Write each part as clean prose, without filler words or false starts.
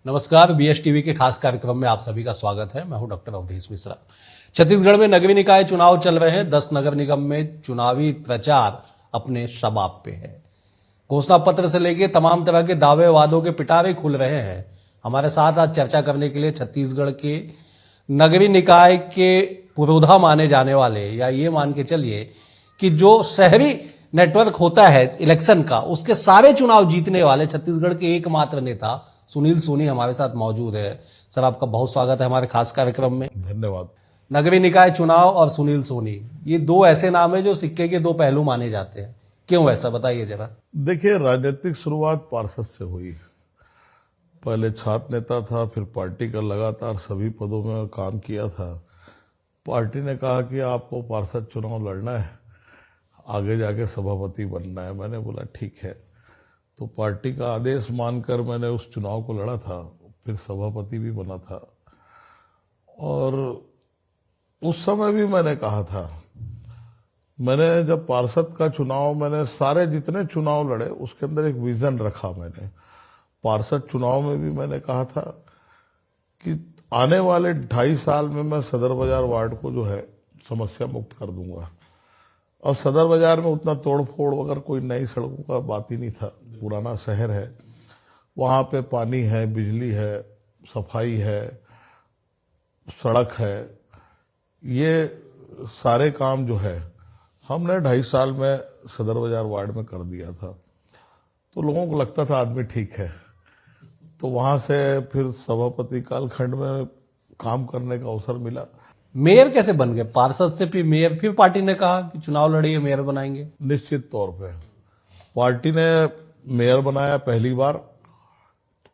नमस्कार, BS TV के खास कार्यक्रम में आप सभी का स्वागत है। मैं हूं डॉक्टर अवधेश मिश्रा। छत्तीसगढ़ में नगरीय निकाय चुनाव चल रहे हैं। 10 नगर निगम में चुनावी प्रचार अपने शबाब पे है। घोषणा पत्र से लेकर तमाम तरह के दावे वादों के पिटारे खुल रहे हैं। हमारे साथ आज चर्चा करने के लिए छत्तीसगढ़ के नगरीय निकाय के पुरोधा माने जाने वाले, या ये मान के चलिए कि जो शहरी नेटवर्क होता है इलेक्शन का, उसके सारे चुनाव जीतने वाले छत्तीसगढ़ के एकमात्र नेता सुनील सोनी हमारे साथ मौजूद है। सर, आपका बहुत स्वागत है हमारे खास कार्यक्रम में। धन्यवाद। नगरीय निकाय चुनाव और सुनील सोनी, ये दो ऐसे नाम है जो सिक्के के दो पहलू माने जाते हैं। क्यों ऐसा, बताइए जरा। देखिए, राजनीतिक शुरुआत पार्षद से हुई। पहले छात्र नेता था, फिर पार्टी का लगातार सभी पदों में काम किया था। पार्टी ने कहा कि आपको पार्षद चुनाव लड़ना है, आगे जाके सभापति बनना है। मैंने बोला ठीक है। तो पार्टी का आदेश मानकर मैंने उस चुनाव को लड़ा था, फिर सभापति भी बना था। और उस समय भी मैंने कहा था, मैंने जब पार्षद का चुनाव, मैंने सारे जितने चुनाव लड़े उसके अंदर एक विजन रखा। मैंने पार्षद चुनाव में भी मैंने कहा था कि आने वाले 2.5 साल में मैं सदर बाजार वार्ड को जो है समस्या मुक्त कर दूंगा। और सदर बाजार में उतना तोड़ फोड़ वगैरह कोई नई सड़कों का बात ही नहीं था। पुराना शहर है, वहाँ पे पानी है, बिजली है, सफाई है, सड़क है। ये सारे काम जो है हमने 2.5 साल में सदर बाजार वार्ड में कर दिया था। तो लोगों को लगता था आदमी ठीक है। तो वहां से फिर सभापति कालखंड में काम करने का अवसर मिला। मेयर कैसे बन गए? पार्षद से फिर मेयर, फिर पार्टी ने कहा कि चुनाव लड़िए, मेयर बनाएंगे। निश्चित तौर पे पार्टी ने मेयर बनाया पहली बार।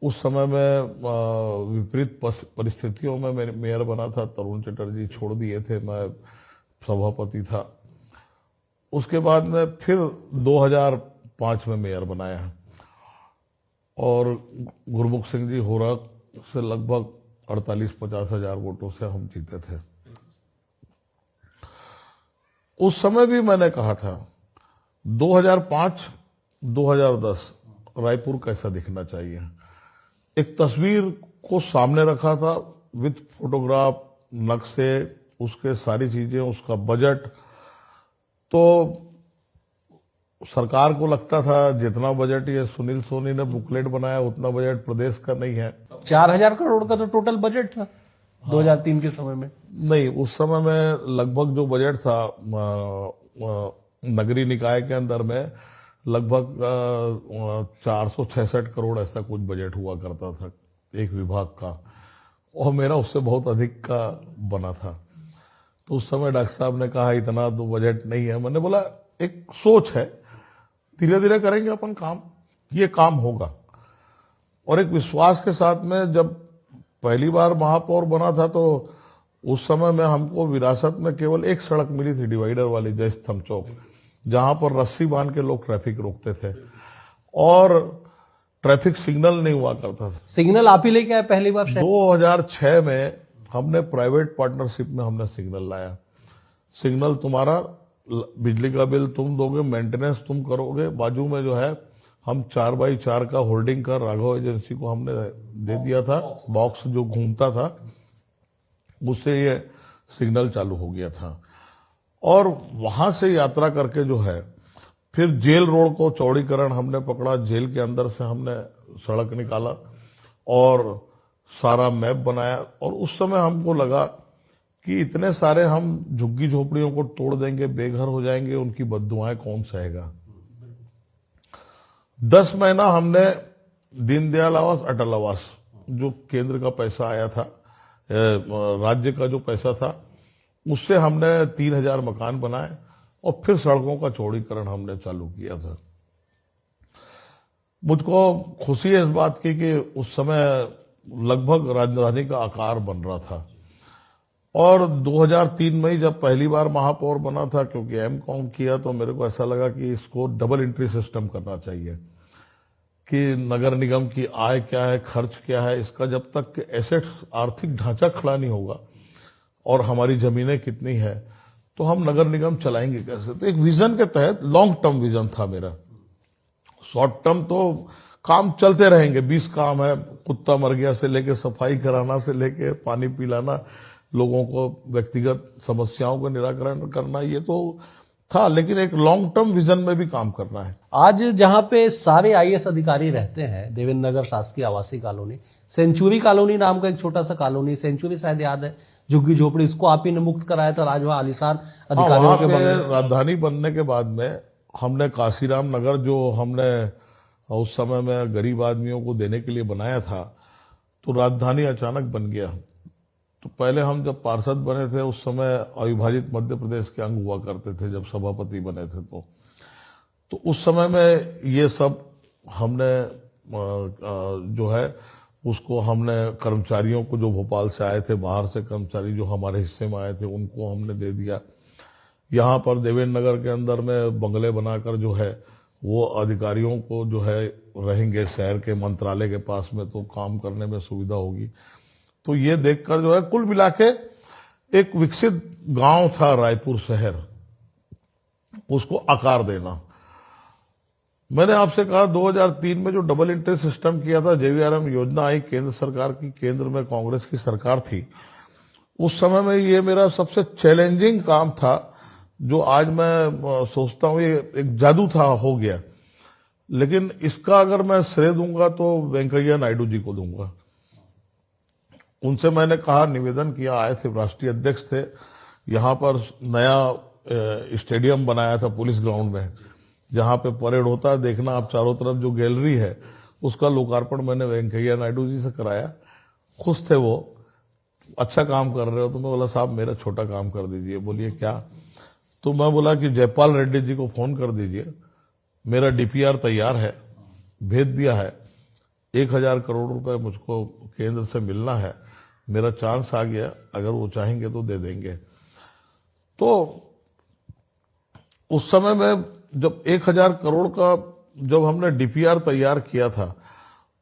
उस समय में विपरीत परिस्थितियों में मेयर बना था। तरुण चटर्जी छोड़ दिए थे, मैं सभापति था। उसके बाद में फिर 2005 में मेयर बनाया और गुरमुख सिंह जी होरा से लगभग 48-50 हजार वोटों से हम जीते थे। उस समय भी मैंने कहा था 2005-2010 रायपुर कैसा दिखना चाहिए। एक तस्वीर को सामने रखा था विद फोटोग्राफ, नक्शे, उसके सारी चीजें, उसका बजट। तो सरकार को लगता था जितना बजट ये सुनील सोनी ने बुकलेट बनाया उतना बजट प्रदेश का नहीं है। 4000 करोड़ का तो टोटल बजट था 2003 के समय में। नहीं, उस समय में लगभग जो बजट था नगरीय निकाय के अंदर में लगभग 466 करोड़ ऐसा कुछ बजट हुआ करता था एक विभाग का, और मेरा उससे बहुत अधिक का बना था। तो उस समय डॉक्टर साहब ने कहा इतना तो बजट नहीं है। मैंने बोला एक सोच है, धीरे धीरे करेंगे अपन काम, ये काम होगा। और एक विश्वास के साथ में जब पहली बार महापौर बना था तो उस समय में हमको विरासत में केवल एक सड़क मिली थी, डिवाइडर वाली, जय स्तंभ चौक, जहां पर रस्सी बांध के लोग ट्रैफिक रोकते थे और ट्रैफिक सिग्नल नहीं हुआ करता था। सिग्नल आप ही लेके आए पहली बार? 2006 में हमने प्राइवेट पार्टनरशिप में हमने सिग्नल लाया। सिग्नल तुम्हारा, बिजली का बिल तुम दोगे, मेंटेनेंस तुम करोगे। बाजू में जो है हम 4x4 का होल्डिंग कर राघव एजेंसी को हमने दे दिया था, बॉक्स जो घूमता था, उससे ये सिग्नल चालू हो गया था। और वहां से यात्रा करके जो है फिर जेल रोड को चौड़ीकरण हमने पकड़ा, जेल के अंदर से हमने सड़क निकाला और सारा मैप बनाया। और उस समय हमको लगा कि इतने सारे हम झुग्गी झोपड़ियों को तोड़ देंगे, बेघर हो जाएंगे, उनकी बद्दुआएं कौन सहेगा। 10 महीना हमने दीनदयाल आवास, अटल आवास, जो केंद्र का पैसा आया था, राज्य का जो पैसा था, उससे हमने 3000 मकान बनाए और फिर सड़कों का चौड़ीकरण हमने चालू किया था। मुझको खुशी है इस बात की कि उस समय लगभग राजधानी का आकार बन रहा था। और 2003 में जब पहली बार महापौर बना था, क्योंकि एमकॉम किया, तो मेरे को ऐसा लगा कि इसको डबल एंट्री सिस्टम करना चाहिए कि नगर निगम की आय क्या है, खर्च क्या है, इसका जब तक एसेट्स, आर्थिक ढांचा खड़ा नहीं होगा और हमारी जमीनें कितनी है, तो हम नगर निगम चलाएंगे कैसे। तो एक विजन के तहत, लॉन्ग टर्म विजन था मेरा। शॉर्ट टर्म तो काम चलते रहेंगे। 20 काम है, कुत्ता मर गया से लेके सफाई कराना से लेके पानी पिलाना, लोगों को व्यक्तिगत समस्याओं का निराकरण करना, ये तो था, लेकिन एक लॉन्ग टर्म विजन में भी काम करना है। आज जहां पे सारे आईएएस अधिकारी रहते हैं, देवेंद्र नगर शासकीय आवासीय कॉलोनी, सेंचुरी कॉलोनी नाम का एक छोटा सा कॉलोनी, सेंचुरी शायद याद है, झुग्गी झोपड़ी, इसको आप ही ने मुक्त कराया था, आज वहां आलिशान अधिकारियों के बंगले। राजधानी बनने के बाद में हमने काशीराम नगर, जो हमने उस समय में गरीब आदमियों को देने के लिए बनाया था, तो राजधानी अचानक बन गया। तो पहले हम जब पार्षद बने थे उस समय अविभाजित मध्य प्रदेश के अंग हुआ करते थे, जब सभापति बने थे तो उस समय में ये सब हमने जो है उसको हमने कर्मचारियों को, जो भोपाल से आए थे, बाहर से कर्मचारी जो हमारे हिस्से में आए थे, उनको हमने दे दिया। यहाँ पर देवेंद्र नगर के अंदर में बंगले बनाकर जो है वो अधिकारियों को जो है रहेंगे शहर के मंत्रालय के पास में, तो काम करने में सुविधा होगी। तो ये देखकर जो है कुल मिला के एक विकसित गांव था रायपुर शहर, उसको आकार देना। मैंने आपसे कहा 2003 में जो डबल एंट्री सिस्टम किया था, जेवीआरएम योजना आई केंद्र सरकार की, केंद्र में कांग्रेस की सरकार थी, उस समय में ये मेरा सबसे चैलेंजिंग काम था, जो आज मैं सोचता हूं ये एक जादू था, हो गया। लेकिन इसका अगर मैं श्रेय दूंगा तो वेंकैया नायडू जी को दूंगा। उनसे मैंने कहा, निवेदन किया, आए थे, राष्ट्रीय अध्यक्ष थे, यहाँ पर नया स्टेडियम बनाया था पुलिस ग्राउंड में, जहां पे परेड होता है, देखना आप चारों तरफ जो गैलरी है, उसका लोकार्पण मैंने वेंकैया नायडू जी से कराया। खुश थे वो, अच्छा काम कर रहे हो। तो मैं बोला, साहब मेरा छोटा काम कर दीजिए। बोलिए क्या? तो मैं बोला कि जयपाल रेड्डी जी को फोन कर दीजिए, मेरा डीपीआर तैयार है, भेज दिया है, 1000 करोड़ रुपए मुझको केंद्र से मिलना है, मेरा चांस आ गया, अगर वो चाहेंगे तो दे देंगे। तो उस समय में जब 1000 करोड़ का जब हमने डीपीआर तैयार किया था,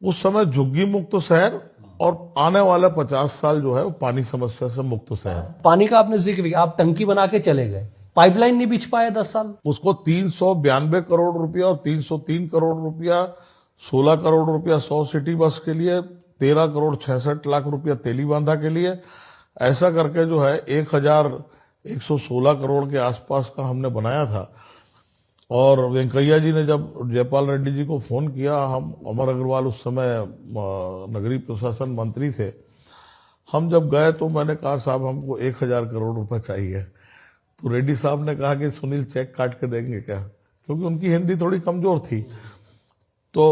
उस समय झुग्गी मुक्त शहर और आने वाला 50 साल जो है वो पानी समस्या से मुक्त शहर। पानी का आपने जिक्र किया, आप टंकी बना के चले गए, पाइपलाइन नहीं बिछ पाए 10 साल। उसको 392 करोड़ रुपया और 303 करोड़ रुपया, 16 करोड़ रुपया 100 सिटी बस के लिए, 13 करोड़ 66 लाख रुपया तेली बांधा के लिए, ऐसा करके जो है 1116 करोड़ के आसपास का हमने बनाया था। और वेंकैया जी ने जब जयपाल रेड्डी जी को फोन किया, हम, अमर अग्रवाल उस समय नगरीय प्रशासन मंत्री थे, हम जब गए तो मैंने कहा, साहब हमको 1000 करोड़ रुपए चाहिए। तो रेड्डी साहब ने कहा कि सुनील चेक काट के देंगे क्या, क्योंकि उनकी हिंदी थोड़ी कमजोर थी। तो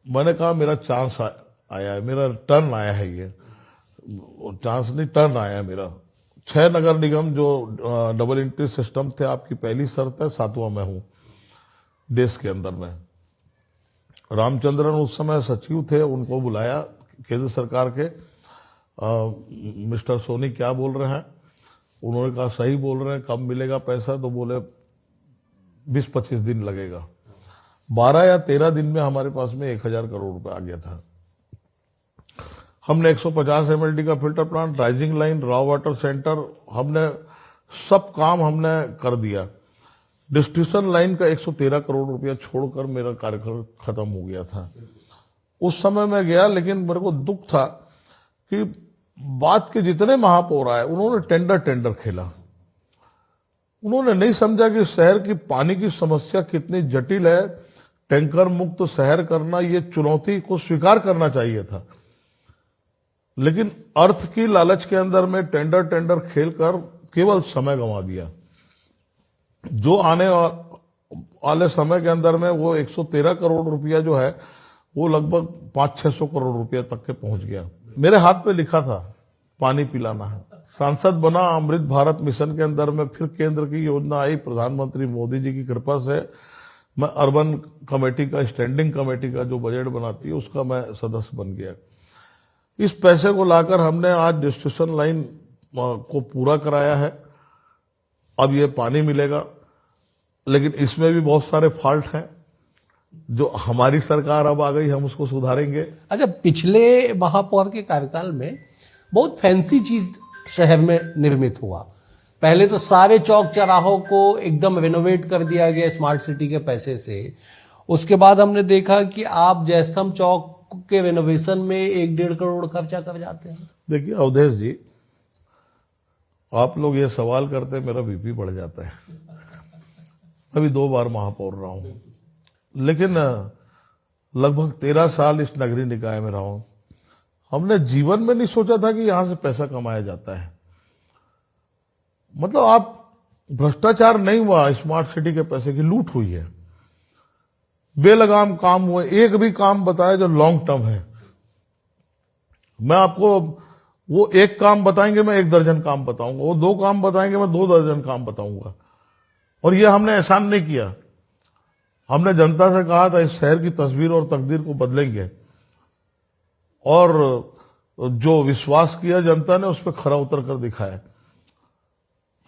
मैंने कहा, मेरा चांस आया है, मेरा टर्न आया है, ये चांस नहीं टर्न आया है मेरा। 6 नगर निगम जो डबल एंट्री सिस्टम थे, आपकी पहली शर्त है, 7वां मैं हूं देश के अंदर में। रामचंद्रन उस समय सचिव थे, उनको बुलाया केंद्र सरकार के, मिस्टर सोनी क्या बोल रहे हैं? उन्होंने कहा सही बोल रहे हैं, कब मिलेगा पैसा? तो बोले 20-25 दिन लगेगा। 12 या 13 दिन में हमारे पास में 1000 करोड़ रुपए आ गया था। हमने 150 MLD का filter plant, rising line, raw water centre, हमने सब काम हमने कर दिया। डिस्ट्रीब्यूशन लाइन का 113 करोड़ रुपया छोड़कर मेरा कार्यकाल खत्म हो गया था। उस समय मैं गया, लेकिन मेरे को दुख था कि बात के जितने महापौर आए, उन्होंने टेंडर खेला। उन्होंने नहीं समझा कि शहर की पानी की समस्या कितनी जटिल है। टैंकर मुक्त शहर करना, ये चुनौती को स्वीकार करना चाहिए था, लेकिन अर्थ की लालच के अंदर में टेंडर खेलकर केवल समय गंवा दिया। जो आने वाले समय के अंदर में वो 113 करोड़ रुपया जो है वो लगभग 500-600 करोड़ रुपया तक के पहुंच गया। मेरे हाथ पे लिखा था, पानी पिलाना है। सांसद बना, अमृत भारत मिशन के अंदर में फिर केंद्र की योजना आई, प्रधानमंत्री मोदी जी की कृपा से मैं अर्बन कमेटी का, स्टैंडिंग कमेटी का जो बजट बनाती है, उसका मैं सदस्य बन गया। इस पैसे को लाकर हमने आज डिस्ट्रीब्यूशन लाइन को पूरा कराया है। अब ये पानी मिलेगा, लेकिन इसमें भी बहुत सारे फॉल्ट हैं। जो हमारी सरकार अब आ गई, हम उसको सुधारेंगे। अच्छा, पिछले महापौर के कार्यकाल में बहुत फैंसी चीज शहर में निर्मित हुआ। पहले तो सारे चौक चौराहों को एकदम रेनोवेट कर दिया गया स्मार्ट सिटी के पैसे से, उसके बाद हमने देखा कि आप जयस्तंभ चौक के रेनोवेशन में 1-1.5 करोड़ खर्चा कर जाते हैं। देखिए अवधेश जी, आप लोग ये सवाल करते हैं, मेरा बीपी बढ़ जाता है। अभी 2 बार महापौर रहा हूं, लेकिन लगभग 13 साल इस नगरीय निकाय में रहा हूं। हमने जीवन में नहीं सोचा था कि यहां से पैसा कमाया जाता है। मतलब आप भ्रष्टाचार नहीं हुआ, स्मार्ट सिटी के पैसे की लूट हुई है, बेलगाम काम हुए। एक भी काम बताया जो लॉन्ग टर्म है। मैं आपको वो एक काम बताएंगे, मैं 1 दर्जन काम बताऊंगा। वो 2 काम बताएंगे, मैं 2 दर्जन काम बताऊंगा। और ये हमने एहसान नहीं किया। हमने जनता से कहा था इस शहर की तस्वीर और तकदीर को बदलेंगे, और जो विश्वास किया जनता ने उस पर खरा उतर कर दिखाया।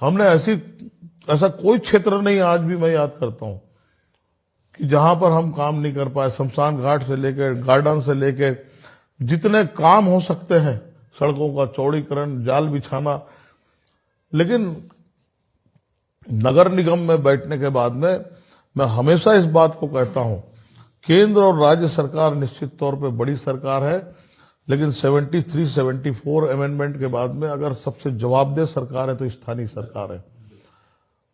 हमने ऐसा कोई क्षेत्र नहीं, आज भी मैं याद करता हूं, कि जहां पर हम काम नहीं कर पाए। शमशान घाट से लेकर गार्डन से लेकर जितने काम हो सकते हैं, सड़कों का चौड़ीकरण, जाल बिछाना। लेकिन नगर निगम में बैठने के बाद में मैं हमेशा इस बात को कहता हूं, केंद्र और राज्य सरकार निश्चित तौर पे बड़ी सरकार है, लेकिन 73-74 अमेंडमेंट के बाद में अगर सबसे जवाबदेह सरकार है तो स्थानीय सरकार है।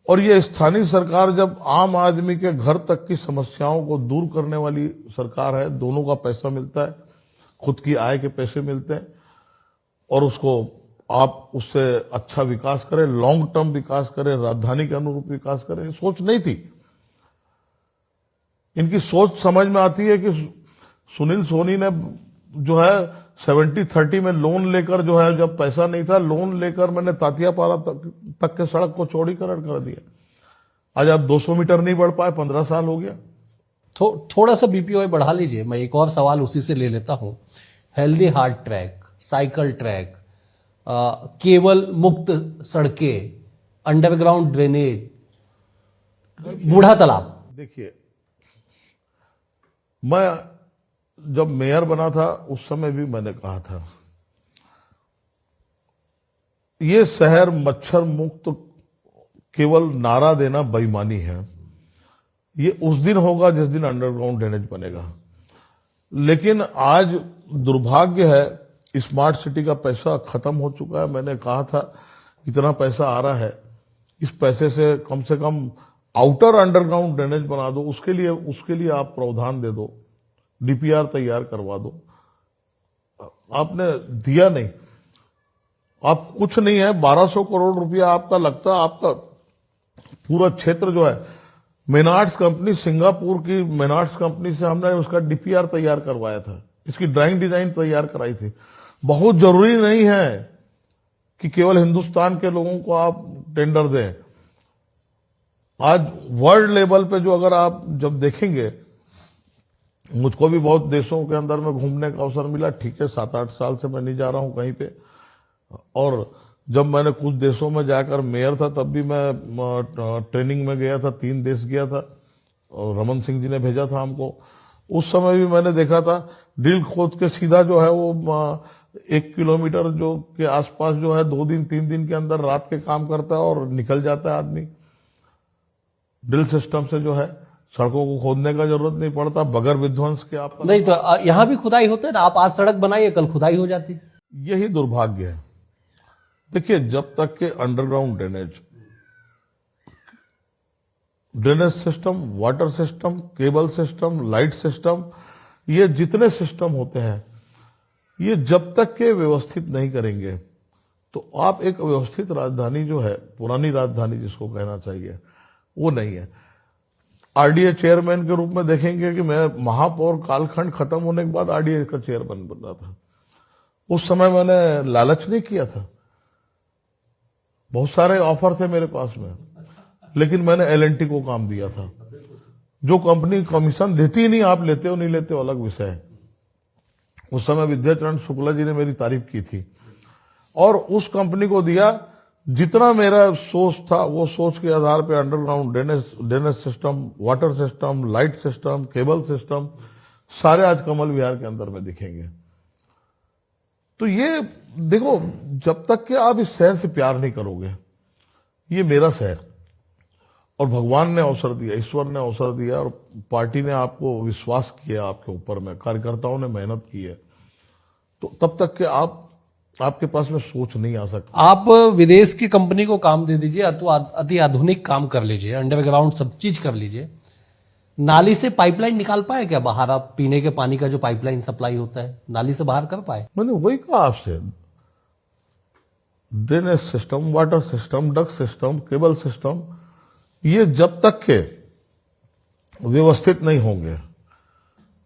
और ये स्थानीय सरकार जब आम आदमी के घर तक की समस्याओं को दूर करने वाली सरकार है, दोनों का पैसा मिलता है, खुद की आय के पैसे मिलते हैं, और उसको आप उससे अच्छा विकास करें, लॉन्ग टर्म विकास करें, राजधानी के अनुरूप विकास करें। सोच नहीं थी। इनकी सोच समझ में आती है कि सुनील सोनी ने जो है 70-30 में लोन लेकर, जो है जब पैसा नहीं था, लोन लेकर मैंने तातियापारा तक के सड़क को चौड़ीकरण कर दिया। आज आप 200 मीटर नहीं बढ़ पाए, 15 साल हो गया। थोड़ा सा बीपीओ बढ़ा लीजिए। मैं एक और सवाल उसी से ले लेता हूं। Healthy heart track, cycle track, केवल मुक्त सड़कें, अंडरग्राउंड ड्रेनेज, बूढ़ा तालाब। देखिए, मैं जब मेयर बना था उस समय भी मैंने कहा था, ये शहर मच्छर मुक्त केवल नारा देना बेईमानी है। ये उस दिन होगा जिस दिन अंडरग्राउंड ड्रेनेज बनेगा। लेकिन आज दुर्भाग्य है, स्मार्ट सिटी का पैसा खत्म हो चुका है। मैंने कहा था इतना पैसा आ रहा है, इस पैसे से कम आउटर अंडरग्राउंड ड्रेनेज बना दो। उसके लिए आप प्रावधान दे दो, डीपीआर तैयार करवा दो। आपने दिया नहीं। आप कुछ नहीं है, 1200 करोड़ रुपया आपका लगता। आपका पूरा क्षेत्र जो है, मेनार्ड्स कंपनी, सिंगापुर की मेनार्ड्स कंपनी से हमने उसका डीपीआर तैयार करवाया था, इसकी ड्राइंग डिजाइन तैयार कराई थी। बहुत जरूरी नहीं है कि केवल हिंदुस्तान के लोगों को आप टेंडर दें। आज वर्ल्ड लेवल पे जो अगर आप जब देखेंगे, मुझको भी बहुत देशों के अंदर में घूमने का अवसर मिला। ठीक है, 7-8 साल से मैं नहीं जा रहा हूं कहीं पे। और जब मैंने कुछ देशों में जाकर मेयर था, तब भी मैं ट्रेनिंग में गया था, 3 देश गया था, और रमन सिंह जी ने भेजा था हमको। उस समय भी मैंने देखा था, ड्रिल खोद के सीधा जो है वो 1 किलोमीटर जो के आसपास जो है 2 दिन 3 दिन के अंदर रात के काम करता है और निकल जाता है आदमी। ड्रिल सिस्टम से जो है सड़कों को खोदने का जरूरत नहीं पड़ता, बगैर विध्वंस के। आप नहीं तो यहां भी खुदाई होता है ना। आप आज सड़क बनाइए, कल खुदाई हो जाती। यही दुर्भाग्य है। देखिए, जब तक के underground drainage system, water system, cable system, light system, ये जितने सिस्टम होते हैं, ये जब तक के व्यवस्थित नहीं करेंगे तो आप एक व्यवस्थित राजधानी जो है, पुरानी राजधानी जिसको कहना चाहिए, वो नहीं है। आरडीए चेयरमैन के रूप में देखेंगे कि मैं महापौर कालखंड खत्म होने के बाद आरडीए का चेयरमैन बन रहा था। उस समय मैंने लालच नहीं किया था। बहुत सारे ऑफर थे मेरे पास में, लेकिन मैंने एलएनटी को काम दिया था। जो कंपनी कमीशन देती ही नहीं, आप लेते हो नहीं लेते हो अलग विषय है। उस समय विद्याचरण शुक्ला जी ने मेरी तारीफ की थी, और उस कंपनी को दिया। जितना मेरा सोच था, वो सोच के आधार पे underground drainage system, water system, light system, cable system, सारे आज कमल विहार के अंदर में दिखेंगे। तो ये देखो, जब तक कि आप इस शहर से प्यार नहीं करोगे, ये मेरा शहर, और भगवान ने अवसर दिया, ईश्वर ने अवसर दिया और पार्टी ने आपको विश्वास किया, आपके ऊपर में कार्यकर्ताओं ने मेहनत की है, तो तब तक के आपके पास में सोच नहीं आ सकती। आप विदेश की कंपनी को काम दे दीजिए, अति आधुनिक काम कर लीजिए, अंडरग्राउंड सब चीज कर लीजिए, नाली से पाइपलाइन निकाल पाए क्या बाहर? आप पीने के पानी का जो पाइपलाइन सप्लाई होता है नाली से बाहर कर पाए? मैंने वही कहा आपसे, drainage system, water system, duct system, cable system, ये जब तक के व्यवस्थित नहीं होंगे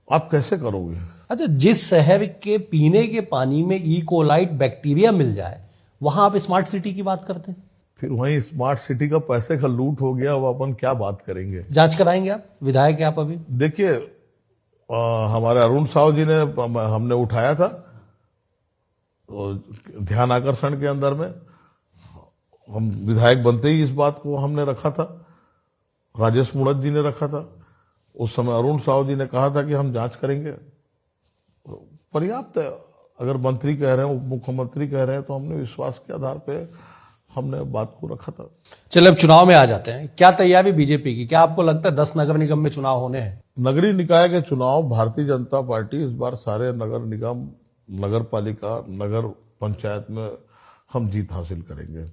आप कैसे करोगे? अच्छा, जिस शहर के पीने के पानी में ई कोलाइट बैक्टीरिया मिल जाए वहां आप स्मार्ट सिटी की बात करते हैं? फिर वहीं स्मार्ट सिटी का पैसे का लूट हो गया, वो अपन क्या बात करेंगे? जांच कराएंगे आप? विधायक हैं आप अभी। देखिए, हमारे अरुण साहु जी ने हमने उठाया था तो ध्यान आकर्षण के अंदर में, हम विधायक बनते ही इस बात को हमने रखा था, राजेश मुणत जी ने रखा था, उस समय अरुण साहु जी ने कहा था कि हम जांच करेंगे। पर्याप्त है, अगर मंत्री कह रहे हैं, उप मुख्यमंत्री कह रहे हैं, तो हमने विश्वास के आधार पे हमने बात को रखा था। चलिए अब चुनाव में आ जाते हैं। क्या तैयारी बीजेपी की? क्या आपको लगता है 10 नगर निगम में चुनाव होने हैं? नगरीय निकाय के चुनाव भारतीय जनता पार्टी इस बार सारे नगर निगम, नगर पालिका, नगर पंचायत में हम जीत हासिल करेंगे।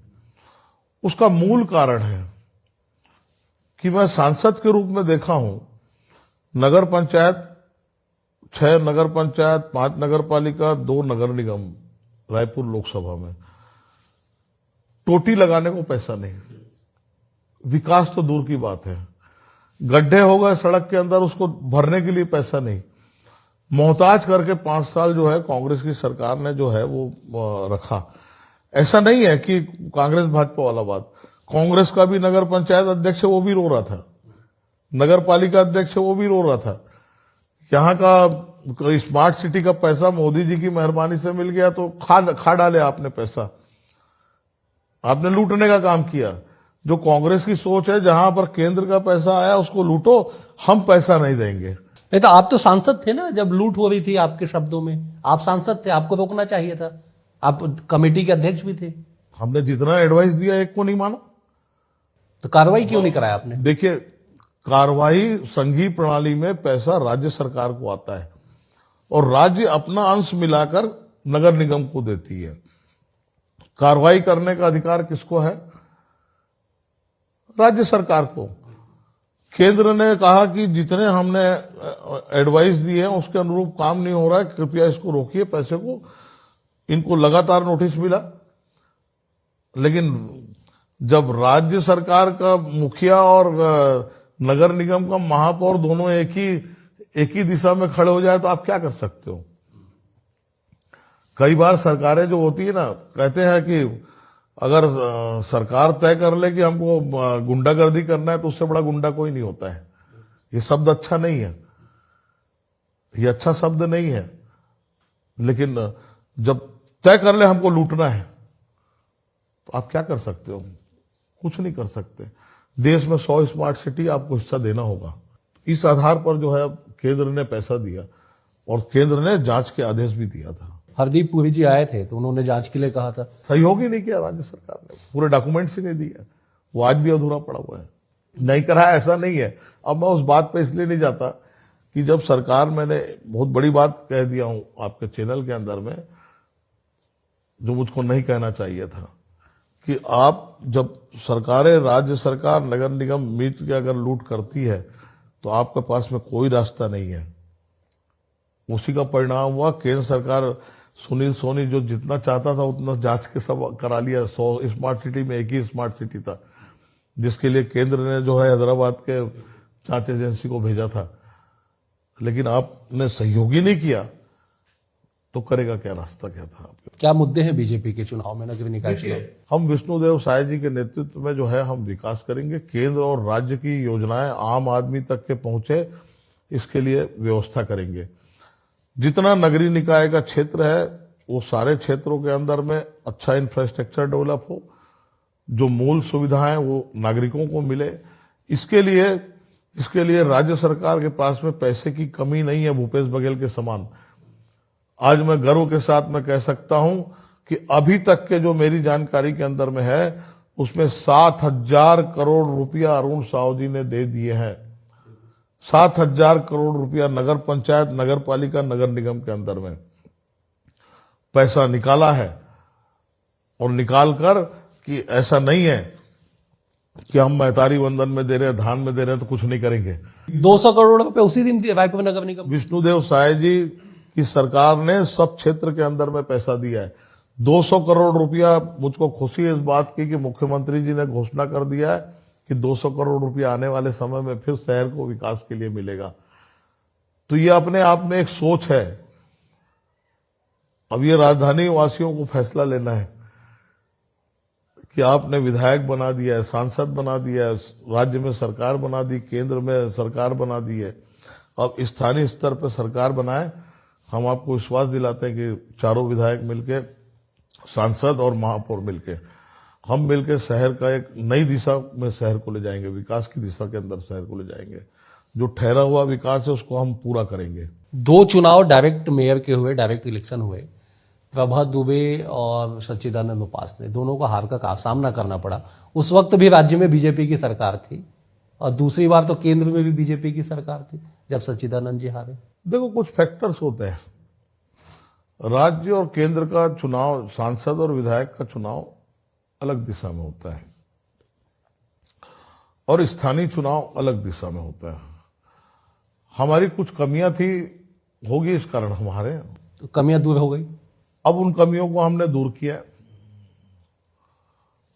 उसका मूल कारण है कि मैं सांसद के रूप में देखा हूं, नगर पंचायत 6 नगर पंचायत, 5 नगर पालिका, 2 नगर निगम रायपुर लोकसभा में, टोटी लगाने को पैसा नहीं, विकास तो दूर की बात है, गड्ढे हो गए सड़क के अंदर, उसको भरने के लिए पैसा नहीं, मोहताज करके 5 साल जो है कांग्रेस की सरकार ने जो है वो रखा। ऐसा नहीं है कि कांग्रेस भाजपा वाला बात, कांग्रेस का भी नगर पंचायत अध्यक्ष है वो भी रो रहा था, नगर पालिका अध्यक्ष है वो भी रो रहा था। यहाँ का स्मार्ट सिटी का पैसा मोदी जी की मेहरबानी से मिल गया तो खा डाले आपने पैसा, आपने लूटने का काम किया। जो कांग्रेस की सोच है, जहां पर केंद्र का पैसा आया उसको लूटो, हम पैसा नहीं देंगे। नहीं तो आप तो सांसद थे ना जब लूट हो रही थी, आपके शब्दों में आप सांसद थे, आपको रोकना चाहिए था, आप कमेटी के अध्यक्ष भी थे। हमने जितना एडवाइस दिया एक को नहीं माना, तो कार्रवाई क्यों नहीं कराया आपने? देखिए, कार्रवाई संघीय प्रणाली में पैसा राज्य सरकार को आता है और राज्य अपना अंश मिलाकर नगर निगम को देती है। कार्रवाई करने का अधिकार किसको है? राज्य सरकार को। केंद्र ने कहा कि जितने हमने एडवाइस दिए हैं उसके अनुरूप काम नहीं हो रहा है, कृपया इसको रोकिए, पैसे को। इनको लगातार नोटिस मिला, लेकिन जब राज्य सरकार का मुखिया और नगर निगम का महापौर दोनों एक ही दिशा में खड़े हो जाए तो आप क्या कर सकते हो? कई बार सरकारें जो होती है ना, कहते हैं कि अगर सरकार तय कर ले कि हमको गुंडागर्दी करना है तो उससे बड़ा गुंडा कोई नहीं होता है। ये शब्द अच्छा नहीं है, ये अच्छा शब्द नहीं है, लेकिन जब तय कर ले हमको लूटना है तो आप क्या कर सकते हो? कुछ नहीं कर सकते। देश में 100 स्मार्ट सिटी आपको हिस्सा देना होगा। इस आधार पर जो है केंद्र ने पैसा दिया और केंद्र ने जांच के आदेश भी दिया था। हरदीप पुरी जी आए थे तो उन्होंने जांच के लिए कहा था, सहयोग ही नहीं किया राज्य सरकार ने, पूरे डॉक्यूमेंट्स ही नहीं दिए, वो आज भी अधूरा पड़ा हुआ है। नहीं करा ऐसा नहीं है। अब मैं उस बात पे इसलिए नहीं जाता कि जब सरकार, मैंने बहुत बड़ी बात कह दिया हूं आपके चैनल के अंदर में जो मुझको नहीं कहना चाहिए था, कि आप जब सरकारें, राज्य सरकार, नगर निगम मिल के अगर लूट करती है तो आपके पास में कोई रास्ता नहीं है। उसी का परिणाम हुआ, केंद्र सरकार, सुनील सोनी जो जितना चाहता था उतना जांच के सब करा लिया। 100 स्मार्ट सिटी में एक ही स्मार्ट सिटी था जिसके लिए केंद्र ने जो है हैदराबाद के जांच एजेंसी को भेजा था, लेकिन आपने सहयोग ही नहीं किया तो करेगा क्या? रास्ता क्या था आपके? क्या मुद्दे हैं बीजेपी के चुनाव में, नगर निकाय चुनाव? हम विष्णुदेव साय जी के नेतृत्व में जो है हम विकास करेंगे। केंद्र और राज्य की योजनाएं आम आदमी तक के पहुंचे, इसके लिए व्यवस्था करेंगे। जितना नगरीय निकाय का क्षेत्र है वो सारे क्षेत्रों के अंदर में अच्छा इंफ्रास्ट्रक्चर डेवलप हो, जो मूल सुविधाएं वो नागरिकों को मिले। इसके लिए राज्य सरकार के पास में पैसे की कमी नहीं है, भूपेश बघेल के समान। आज मैं गर्व के साथ मैं कह सकता हूं कि अभी तक के जो मेरी जानकारी के अंदर में है, उसमें 7,000 करोड़ रुपया अरुण साहू जी ने दे दिए हैं। 7,000 करोड़ रुपया नगर पंचायत, नगर पालिका, नगर निगम के अंदर में पैसा निकाला है। और निकाल कर कि ऐसा नहीं है कि हम महतारी वंदन में दे रहे हैं, धान में दे रहे हैं तो कुछ नहीं करेंगे। 200 करोड़ रुपए उसी दिन दिए रायपुर नगर निगम। विष्णुदेव साय जी की सरकार ने सब क्षेत्र के अंदर में पैसा दिया है। 200 करोड़ रुपया, मुझको खुशी है इस बात की कि मुख्यमंत्री जी ने घोषणा कर दिया है कि 200 करोड़ रुपया आने वाले समय में फिर शहर को विकास के लिए मिलेगा। तो ये अपने आप में एक सोच है। अब ये राजधानी वासियों को फैसला लेना है कि आपने विधायक बना दिया है, सांसद बना दिया है, राज्य में सरकार बना दी, केंद्र में सरकार बना दी है, अब स्थानीय स्तर पर सरकार बनाए। हम आपको विश्वास दिलाते हैं कि चारों विधायक मिलके, सांसद और महापौर मिलके, हम मिलके शहर का एक नई दिशा में शहर को ले जाएंगे, विकास की दिशा के अंदर शहर को ले जाएंगे। जो ठहरा हुआ विकास है उसको हम पूरा करेंगे। 2 चुनाव डायरेक्ट मेयर के हुए, डायरेक्ट इलेक्शन हुए। प्रभा दुबे और सच्चिदानंद उपासने दोनों को हार का सामना करना पड़ा। उस वक्त भी राज्य में बीजेपी की सरकार थी और दूसरी बार तो केंद्र में भी बीजेपी की सरकार थी जब सच्चिदानंद जी हारे। देखो, कुछ फैक्टर्स होते हैं। राज्य और केंद्र का चुनाव, सांसद और विधायक का चुनाव अलग दिशा में होता है और स्थानीय चुनाव अलग दिशा में होता है। हमारी कुछ कमियां थी, होगी इस कारण हमारे, तो कमियां दूर हो गई। अब उन कमियों को हमने दूर किया।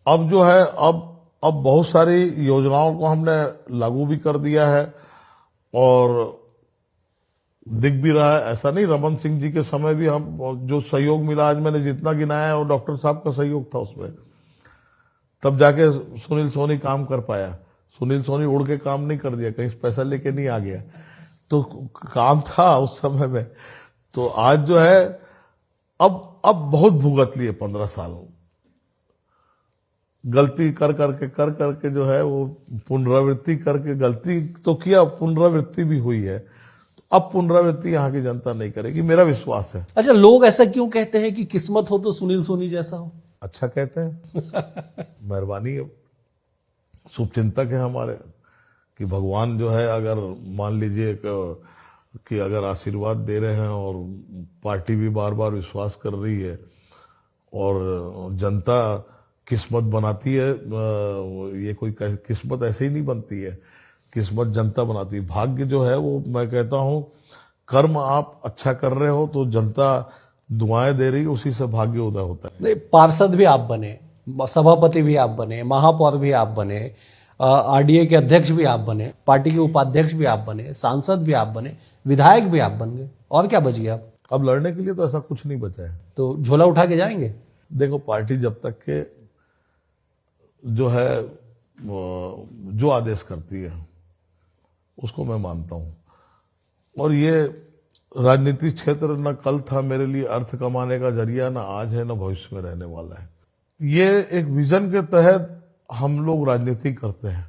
अब जो है, अब बहुत सारी योजनाओं को हमने लागू भी कर दिया है और दिख भी रहा है। ऐसा नहीं, रमन सिंह जी के समय भी हम जो सहयोग मिला, आज मैंने जितना गिनाया है वो डॉक्टर साहब का सहयोग था उसमें, तब जाके सुनील सोनी काम कर पाया। सुनील सोनी उड़ के काम नहीं कर दिया, कहीं पैसा लेके नहीं आ गया, तो काम था उस समय में। तो आज जो है, अब बहुत भुगत लिए 15 साल, गलती कर करके जो है वो पुनरावृत्ति करके, गलती तो किया, पुनरावृत्ति भी हुई है। तो अब पुनरावृत्ति यहाँ की जनता नहीं करेगी, मेरा विश्वास है। अच्छा, लोग ऐसा क्यों कहते हैं कि किस्मत हो तो सुनील सोनी जैसा हो? अच्छा कहते हैं, मेहरबानी है, शुभचिंतक है हमारे, कि भगवान जो है, अगर मान लीजिए कि अगर आशीर्वाद दे रहे हैं और पार्टी भी बार बार विश्वास कर रही है और जनता किस्मत बनाती है, ये कोई किस्मत ऐसे ही नहीं बनती है, किस्मत जनता बनाती है। भाग्य जो है वो, मैं कहता हूं, कर्म आप अच्छा कर रहे हो तो जनता दुआएं दे रही, उसी से भाग्य उदय होता है। नहीं, पार्षद भी आप बने, सभापति भी आप बने, महापौर भी आप बने, आरडीए के अध्यक्ष भी आप बने, पार्टी के उपाध्यक्ष भी आप बने, सांसद भी आप बने, विधायक भी आप बन गए, और क्या बच गया आप? अब लड़ने के लिए तो ऐसा कुछ नहीं बचा है। तो झोला उठा के जाएंगे? देखो, पार्टी जब तक के जो है जो आदेश करती है उसको मैं मानता हूं। और ये राजनीतिक क्षेत्र न कल था मेरे लिए अर्थ कमाने का जरिया, न आज है, न भविष्य में रहने वाला है। ये एक विजन के तहत हम लोग राजनीति करते हैं।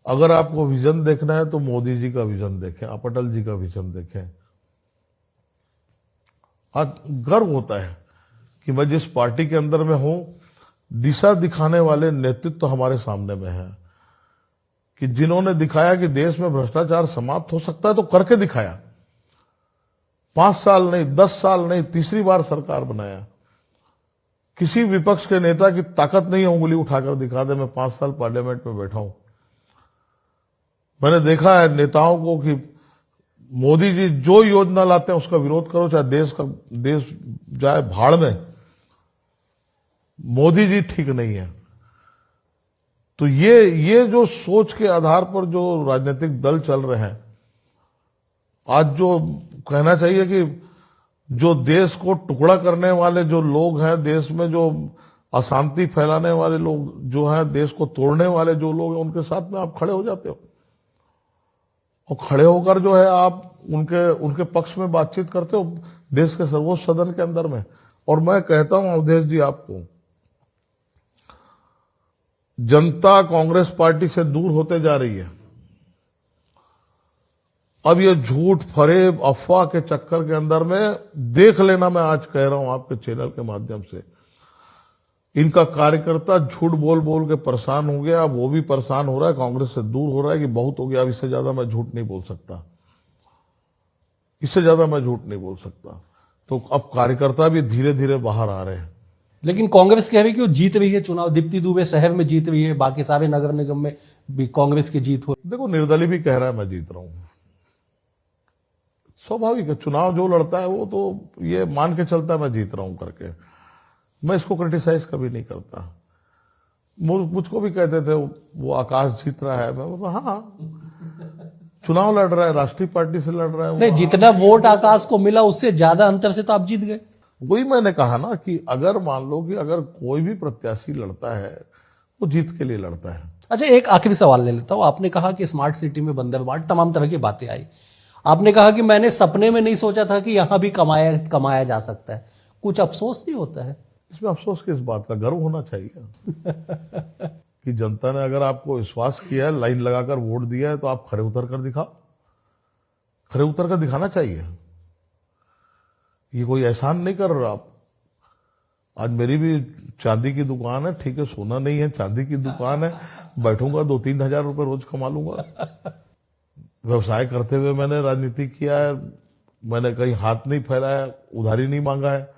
अगर आपको विजन देखना है तो मोदी जी का विजन देखें, आप अटल जी का विजन देखें। आज गर्व होता है कि मैं जिस पार्टी के अंदर में हूं, दिशा दिखाने वाले नेतृत्व तो हमारे सामने में है, कि जिन्होंने दिखाया कि देश में भ्रष्टाचार समाप्त हो सकता है तो करके दिखाया। 5 साल नहीं, 10 साल नहीं, तीसरी बार सरकार बनाया। किसी विपक्ष के नेता की ताकत नहीं है उंगली उठाकर दिखा दे, मैं 5 साल पार्लियामेंट में बैठा हूं। मैंने देखा है नेताओं को कि मोदी जी जो योजना लाते हैं उसका विरोध करो, चाहे देश जाए भाड़ में, मोदी जी ठीक नहीं है। तो ये जो सोच के आधार पर जो राजनीतिक दल चल रहे हैं, आज जो कहना चाहिए कि जो देश को टुकड़ा करने वाले जो लोग हैं, देश में जो अशांति फैलाने वाले लोग जो हैं, देश को तोड़ने वाले जो लोग हैं, उनके साथ में आप खड़े हो जाते हो और खड़े होकर जो है आप उनके पक्ष में बातचीत करते हो देश के सर्वोच्च सदन के अंदर में। और मैं कहता हूं अवधेश जी आपको, जनता कांग्रेस पार्टी से दूर होते जा रही है। अब ये झूठ फरेब अफवाह के चक्कर के अंदर में देख लेना, मैं आज कह रहा हूं आपके चैनल के माध्यम से, इनका कार्यकर्ता झूठ बोल बोल के परेशान हो गया, अब वो भी परेशान हो रहा है, कांग्रेस से दूर हो रहा है कि बहुत हो गया, अब इससे ज्यादा मैं झूठ नहीं बोल सकता, इससे ज्यादा मैं झूठ नहीं बोल सकता। तो अब कार्यकर्ता भी धीरे धीरे बाहर आ रहे हैं। लेकिन कांग्रेस कह रही है कि वो जीत रही है चुनाव, दीप्ति दुबे शहर में जीत रही है, बाकी सारे नगर निगम में भी कांग्रेस की जीत हो। देखो, निर्दलीय भी कह रहा है मैं जीत रहा हूं, स्वाभाविक है, चुनाव जो लड़ता है वो तो ये मान के चलता है मैं जीत रहा हूं करके। मैं इसको क्रिटिसाइज कभी नहीं करता। मुझको भी कहते थे वो आकाश जीत रहा है, मैं बोला हाँ, चुनाव लड़ रहा है, राष्ट्रीय पार्टी से लड़ रहा है। नहीं, जितना वोट आकाश को मिला उससे ज्यादा अंतर से तो आप जीत गए। वही मैंने कहा ना कि अगर मान लो कि अगर कोई भी प्रत्याशी लड़ता है वो जीत के लिए लड़ता है। अच्छा, एक आखिरी सवाल ले लेता हूं। आपने कहा कि स्मार्ट सिटी में बंदरबाट, तमाम तरह की बातें आई। आपने कहा कि मैंने सपने में नहीं सोचा था कि यहां भी कमाया जा सकता है। कुछ अफसोस नहीं होता है? इसमें अफसोस किस बात का, गर्व होना चाहिए कि जनता ने अगर आपको विश्वास किया है, लाइन लगाकर वोट दिया है, तो आप खरे उतर कर दिखाओ, खरे उतर कर दिखाना चाहिए। ये कोई एहसान नहीं कर रहा आप। आज मेरी भी चांदी की दुकान है, ठीक है, सोना नहीं है, चांदी की दुकान है, बैठूंगा 2-3 हजार रुपए रोज कमा लूंगा। व्यवसाय करते हुए मैंने राजनीति किया है, मैंने कहीं हाथ नहीं फैलाया, उधारी नहीं मांगा है,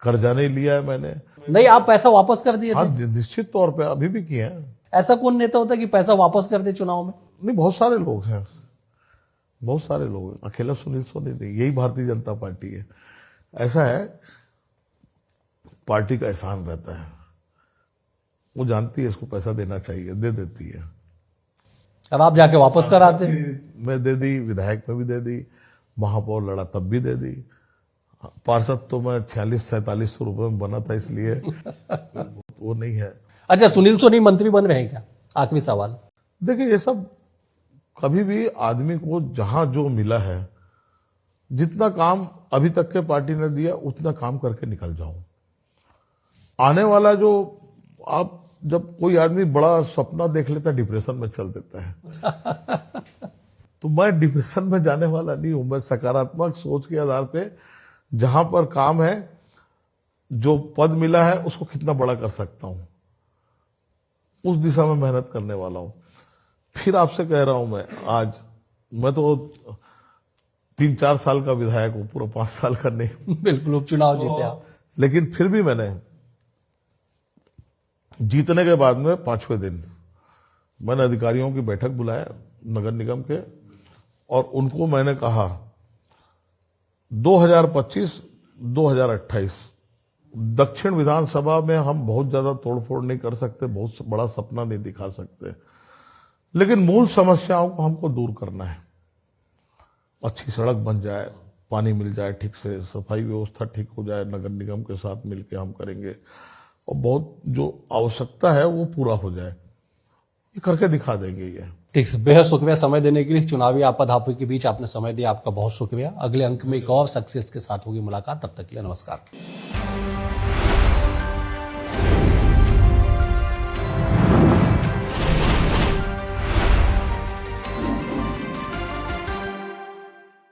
कर्जा नहीं लिया है मैंने। नहीं, आप पैसा वापस कर दिए थे? हाँ, निश्चित तौर पे अभी भी किए हैं। ऐसा कौन नेता होता है कि पैसा वापस कर दे चुनाव में? नहीं, बहुत सारे लोग हैं, बहुत सारे लोग हैं, अकेला सुनील सोनी नहीं, यही भारतीय जनता पार्टी है। ऐसा है, पार्टी का एहसान रहता है, वो जानती है इसको पैसा देना चाहिए, दे देती है। अब आप जाके वापस कर आते? मैं दे दी, विधायक में भी दे दी, महापौर लड़ा तब भी दे दी, पार्षद तो मैं 4600-4700 रुपए में बना था, इसलिए वो नहीं है। अच्छा, सुनील सोनी मंत्री बन रहे हैं क्या? आखिरी सवाल। देखिए, ये सब कभी भी आदमी को जहां जो मिला है, जितना काम अभी तक के पार्टी ने दिया उतना काम करके निकल जाओ। आने वाला जो, आप जब कोई आदमी बड़ा सपना देख लेता है, डिप्रेशन में चल देता है। तो मैं डिप्रेशन में जाने वाला नहीं हूं। मैं सकारात्मक सोच के आधार पे जहां पर काम है, जो पद मिला है, उसको कितना बड़ा कर सकता हूं, उस दिशा में मेहनत करने वाला हूं। फिर आपसे कह रहा हूं, मैं तो 3-4 साल का विधायक हूं, पूरा 5 साल का नहीं। बिल्कुल, चुनाव जीते आप। लेकिन फिर भी मैंने जीतने के बाद में 5वें दिन मैंने अधिकारियों की बैठक बुलाया नगर निगम के, और उनको मैंने कहा 2025-2028 दक्षिण विधानसभा में हम बहुत ज्यादा तोड़फोड़ नहीं कर सकते, बहुत बड़ा सपना नहीं दिखा सकते, लेकिन मूल समस्याओं को हमको दूर करना है। अच्छी सड़क बन जाए, पानी मिल जाए ठीक से, सफाई व्यवस्था ठीक हो जाए, नगर निगम के साथ मिलकर हम करेंगे, और बहुत जो आवश्यकता है वो पूरा हो जाए, ये करके दिखा देंगे। ये ठीक है, बेहद शुक्रिया समय देने के लिए। चुनावी आपाधापी के बीच आपने समय दिया, आपका बहुत शुक्रिया। अगले अंक में एक और सक्सेस के साथ होगी मुलाकात, तब तक के लिए नमस्कार।